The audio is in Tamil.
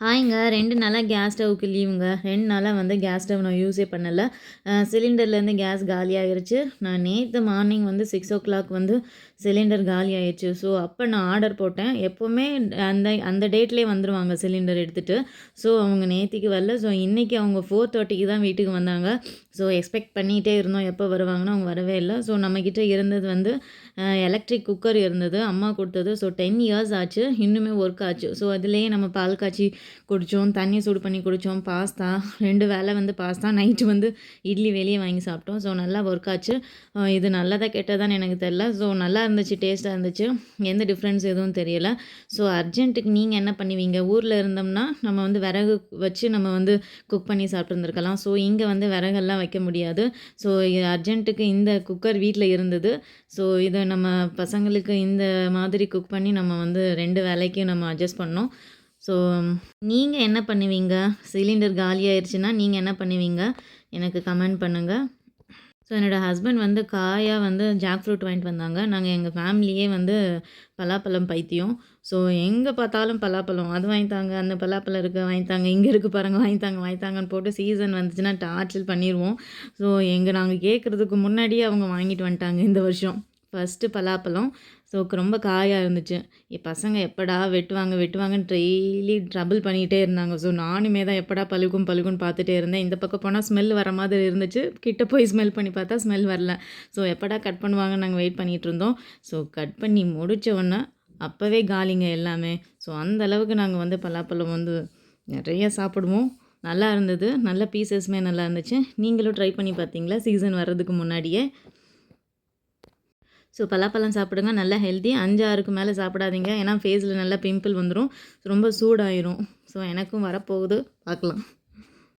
ஹாய்ங்க. 2 நாளா கேஸ் ஸ்டவ்வுக்கு லீவுங்க. 2 நாளா வந்து கேஸ் ஸ்டவ் நான் யூஸே பண்ணல. சிலிண்டர்லேருந்து கேஸ் காலியாயிருச்சு. நான் நேத்து மார்னிங் வந்து 6:00 வந்து சிலிண்டர் காலியாயிருச்சு. ஸோ, அப்ப நான் ஆர்டர் போட்டேன். எப்பவுமே அந்த அந்த டேட்லயே வந்துருவாங்க சிலிண்டர் எடுத்துட்டு. ஸோ, அவங்க நேத்திக்கு வரல. ஸோ, இன்னைக்கு அவங்க 4:30க்கு தான் வீட்டுக்கு வந்தாங்க. ஸோ, எக்ஸ்பெக்ட் பண்ணிட்டே இருந்தோம் எப்போ வருவாங்கன்னு. அவங்க வரவே இல்ல. ஸோ, நம்மக்கிட்ட இருந்தது வந்து எலக்ட்ரிக் குக்கர் இருந்தது. அம்மா குடுத்தது. ஸோ, 10 இயர்ஸ் ஆச்சு. இன்னுமே ஒர்க் ஆச்சு. ஸோ, அதிலேயே நம்ம பால் காய்ச்சி குடித்தோம், தண்ணி சூடு பண்ணி குடித்தோம், பாஸ்தா 2 வேளை வந்து பாஸ்தா, நைட்டு வந்து இட்லி வெளியே வாங்கி சாப்பிட்டோம். ஸோ நல்லா ஒர்க் ஆச்சு. இது நல்லதா கெட்டதான்னு எனக்கு தெரில. ஸோ நல்லா இருந்துச்சு, டேஸ்ட்டாக இருந்துச்சு. எந்த டிஃப்ரென்ஸ் எதுவும் தெரியல. ஸோ அர்ஜென்ட்டுக்கு நீங்கள் என்ன பண்ணுவீங்க? ஊரில் இருந்தோம்னா நம்ம வந்து விறகு வச்சு நம்ம வந்து குக் பண்ணி சாப்பிட்ருந்துருக்கலாம். ஸோ இங்கே வந்து விறகெல்லாம் வைக்க முடியாது. ஸோ அர்ஜென்ட்டுக்கு இந்த குக்கர் வீட்டில் இருந்தது. ஸோ இதை நம்ம பசங்களுக்கு இந்த மாதிரி குக் பண்ணி நம்ம வந்து 2 வேளைக்கு நம்ம அட்ஜஸ்ட் பண்ணோம். ஸோ நீங்கள் என்ன பண்ணுவீங்க? சிலிண்டர் காலியாயிருச்சுன்னா நீங்கள் என்ன பண்ணுவீங்க? எனக்கு கமெண்ட் பண்ணுங்கள். ஸோ என்னோடய ஹஸ்பண்ட் வந்து காயாக வந்து ஜாக் ஃப்ரூட் வாங்கிட்டு வந்தாங்க. நாங்கள் எங்கள் ஃபேமிலியே வந்து பலாப்பழம் பைத்தியம். ஸோ எங்கே பார்த்தாலும் பலாப்பழம். அது வாங்கித்தாங்க, அந்த பலாப்பழம் இருக்குது வாங்கித்தாங்க, இங்கே இருக்குது பாருங்கள் வாங்கித்தாங்க வாங்கித்தாங்கன்னு போட்டு சீசன் வந்துச்சுன்னா டார்ச்சர் பண்ணிடுவோம். ஸோ நாங்கள் கேட்குறதுக்கு முன்னாடியே அவங்க வாங்கிட்டு வந்துட்டாங்க இந்த வருஷம். ஃபஸ்ட்டு பலாப்பழம். ஸோ ரொம்ப காயாக இருந்துச்சு. என் பசங்க எப்படா வெட்டுவாங்க வெட்டுவாங்கன்னு டெய்லி ட்ரபிள் பண்ணிகிட்டே இருந்தாங்க. ஸோ நானுமே தான் எப்படா பழுக்கும்னு பார்த்துட்டே இருந்தேன். இந்த பக்கம் போனால் ஸ்மெல் வர மாதிரி இருந்துச்சு. கிட்ட போய் ஸ்மெல் பண்ணி பார்த்தா ஸ்மெல் வரல. ஸோ எப்படா கட் பண்ணுவாங்கன்னு நாங்கள் வெயிட் பண்ணிகிட்டு இருந்தோம். ஸோ கட் பண்ணி முடித்த உடனே அப்போவே காலிங்க எல்லாமே. ஸோ அந்த அளவுக்கு நாங்கள் வந்து பலாப்பழம் வந்து நிறைய சாப்பிடுவோம். நல்லா இருந்தது. நல்ல பீசஸுமே நல்லா இருந்துச்சு. நீங்களும் ட்ரை பண்ணி பார்த்தீங்களா சீசன் வர்றதுக்கு முன்னாடியே? ஸோ பலாப்பழம் சாப்பிடுங்க, நல்லா ஹெல்த்தி. 5, 6க்கு மேலே சாப்பிடாதீங்க. ஏன்னா ஃபேஸில் நல்லா பிம்பிள் வந்துடும், ரொம்ப சூடாயிரும். ஸோ எனக்கும் வரப்போகுது, பார்க்கலாம்.